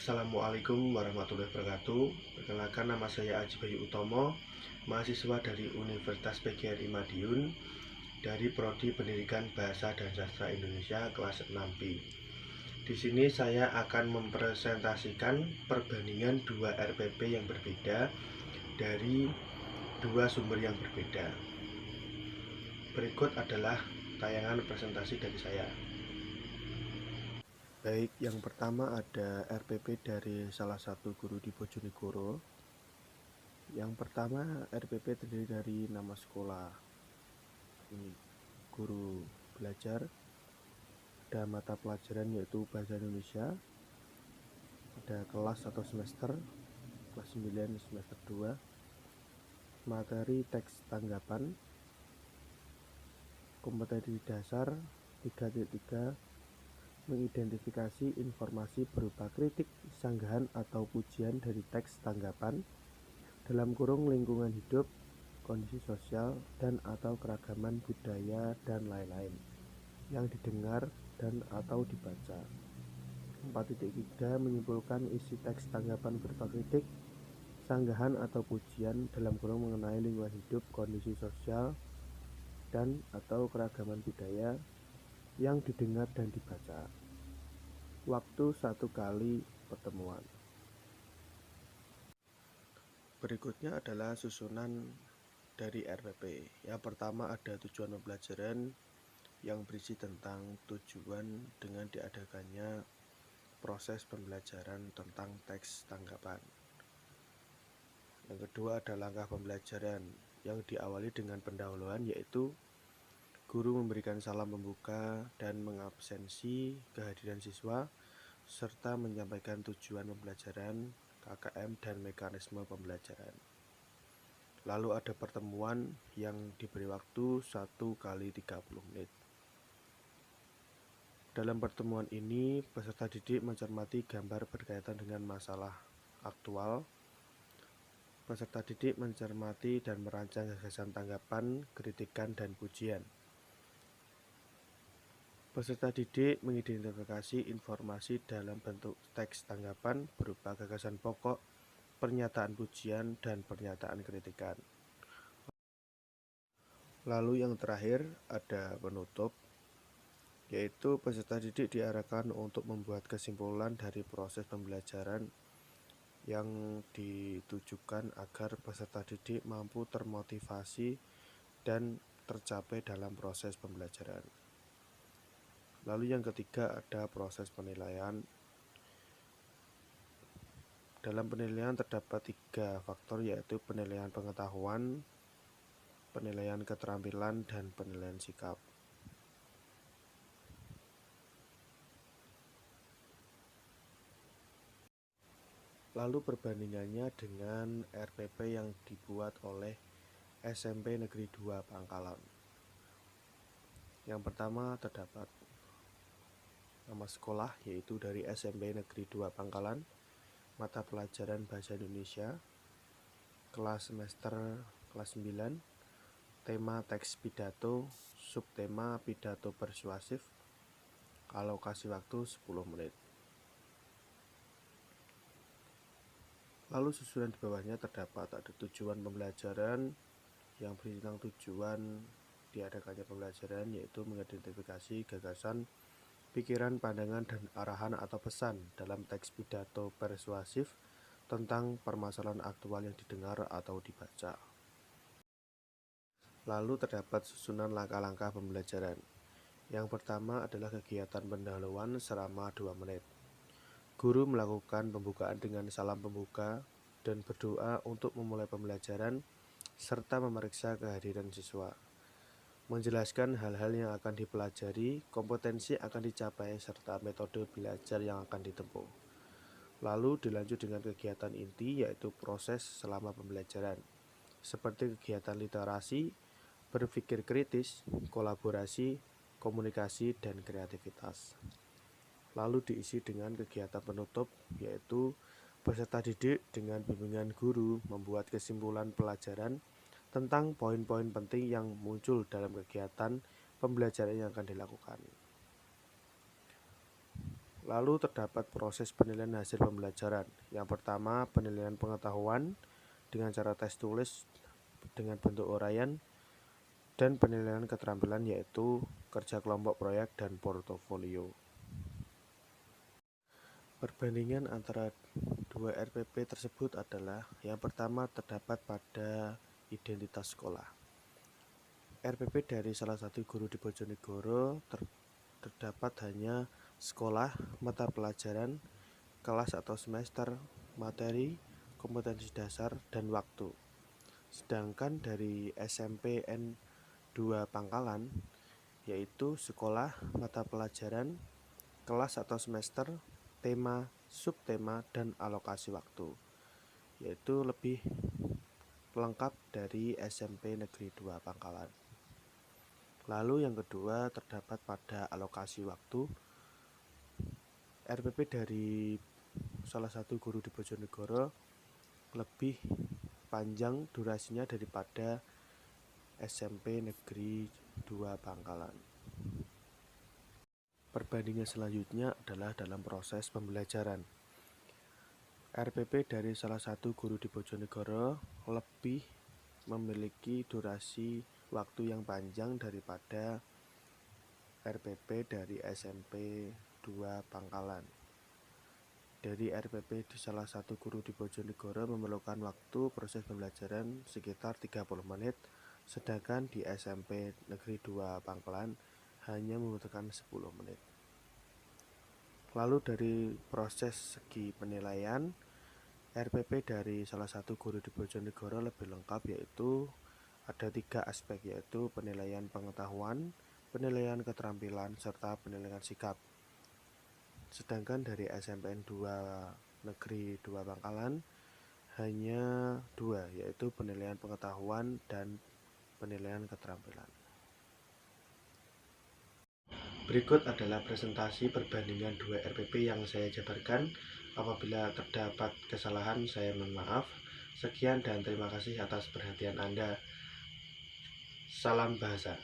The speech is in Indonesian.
Assalamualaikum warahmatullahi wabarakatuh. Perkenalkan, nama saya Aji Bayu Utomo, mahasiswa dari Universitas PGRI Madiun dari Prodi Pendidikan Bahasa dan Sastra Indonesia kelas 6B. Di sini saya akan mempresentasikan perbandingan dua RPP yang berbeda dari dua sumber yang berbeda. Berikut adalah tayangan presentasi dari saya. Baik, yang pertama ada RPP dari salah satu guru di Bojonegoro. Yang pertama, RPP terdiri dari nama sekolah, ini guru belajar, ada mata pelajaran yaitu Bahasa Indonesia, ada kelas atau semester, kelas 9 semester 2, materi teks tanggapan, kompetensi dasar 3.3, mengidentifikasi informasi berupa kritik, sanggahan atau pujian dari teks tanggapan dalam kurung lingkungan hidup, kondisi sosial, dan atau keragaman budaya dan lain-lain yang didengar dan atau dibaca. 4.3 menyimpulkan isi teks tanggapan berupa kritik, sanggahan atau pujian dalam kurung mengenai lingkungan hidup, kondisi sosial, dan atau keragaman budaya yang didengar dan dibaca. Waktu 1 kali pertemuan. Berikutnya adalah susunan dari RPP. Yang pertama ada tujuan pembelajaran yang berisi tentang tujuan dengan diadakannya proses pembelajaran tentang teks tanggapan. Yang kedua ada langkah pembelajaran yang diawali dengan pendahuluan, yaitu guru memberikan salam pembuka dan mengabsensi kehadiran siswa serta menyampaikan tujuan pembelajaran, KKM, dan mekanisme pembelajaran. Lalu ada pertemuan yang diberi waktu 1 kali 30 menit. Dalam pertemuan ini, peserta didik mencermati gambar berkaitan dengan masalah aktual. Peserta didik mencermati dan merancang gagasan tanggapan, kritikan, dan pujian. Peserta didik mengidentifikasi informasi dalam bentuk teks tanggapan berupa gagasan pokok, pernyataan pujian, dan pernyataan kritikan. Lalu yang terakhir ada penutup, yaitu peserta didik diarahkan untuk membuat kesimpulan dari proses pembelajaran yang ditujukan agar peserta didik mampu termotivasi dan tercapai dalam proses pembelajaran. Lalu yang ketiga ada proses penilaian. Dalam penilaian terdapat 3 faktor, yaitu penilaian pengetahuan, penilaian keterampilan, dan penilaian sikap. Lalu perbandingannya dengan RPP yang dibuat oleh SMP Negeri 2 Pangkalan. Yang pertama terdapat nama sekolah, yaitu dari SMP Negeri 2 Pangkalan, mata pelajaran Bahasa Indonesia, kelas semester kelas 9, tema teks pidato, subtema pidato persuasif, alokasi waktu 10 menit. Lalu susunan di bawahnya terdapat ada tujuan pembelajaran yang berisi tentang tujuan diadakannya pembelajaran, yaitu mengidentifikasi gagasan, pikiran, pandangan, dan arahan atau pesan dalam teks pidato persuasif tentang permasalahan aktual yang didengar atau dibaca. Lalu terdapat susunan langkah-langkah pembelajaran. Yang pertama adalah kegiatan pendahuluan selama 2 menit. Guru melakukan pembukaan dengan salam pembuka dan berdoa untuk memulai pembelajaran serta memeriksa kehadiran siswa. Menjelaskan hal-hal yang akan dipelajari, kompetensi akan dicapai, serta metode belajar yang akan ditempuh. Lalu dilanjut dengan kegiatan inti, yaitu proses selama pembelajaran, seperti kegiatan literasi, berpikir kritis, kolaborasi, komunikasi, dan kreativitas. Lalu diisi dengan kegiatan penutup, yaitu peserta didik dengan bimbingan guru membuat kesimpulan pelajaran tentang poin-poin penting yang muncul dalam kegiatan pembelajaran yang akan dilakukan. Lalu terdapat proses penilaian hasil pembelajaran. Yang pertama, penilaian pengetahuan dengan cara tes tulis dengan bentuk uraian, dan penilaian keterampilan yaitu kerja kelompok, proyek, dan portofolio. Perbandingan antara dua RPP tersebut adalah yang pertama terdapat pada identitas sekolah. RPP dari salah satu guru di Bojonegoro terdapat hanya sekolah, mata pelajaran, kelas atau semester, materi, kompetensi dasar, dan waktu. Sedangkan dari SMP N2 Pangkalan yaitu sekolah, mata pelajaran, kelas atau semester, tema, subtema, dan alokasi waktu, yaitu lebih lengkap dari SMP Negeri 2 Pangkalan. Lalu yang kedua terdapat pada alokasi waktu. RPP dari salah satu guru di Bojonegoro lebih panjang durasinya daripada SMP Negeri 2 Pangkalan. Perbandingan selanjutnya adalah dalam proses pembelajaran. RPP dari salah satu guru di Bojonegoro lebih memiliki durasi waktu yang panjang daripada RPP dari SMP 2 Pangkalan. Dari RPP di salah satu guru di Bojonegoro memerlukan waktu proses pembelajaran sekitar 30 menit, sedangkan di SMP Negeri 2 Pangkalan hanya membutuhkan 10 menit. Lalu dari proses segi penilaian, RPP dari salah satu guru di Bojonegoro lebih lengkap, yaitu ada 3 aspek, yaitu penilaian pengetahuan, penilaian keterampilan, serta penilaian sikap. Sedangkan dari SMPN 2 Negeri 2 Pangkalan hanya 2, yaitu penilaian pengetahuan dan penilaian keterampilan. Berikut adalah presentasi perbandingan 2 RPP yang saya jabarkan. Apabila terdapat kesalahan, saya mohon maaf. Sekian dan terima kasih atas perhatian Anda. Salam bahasa.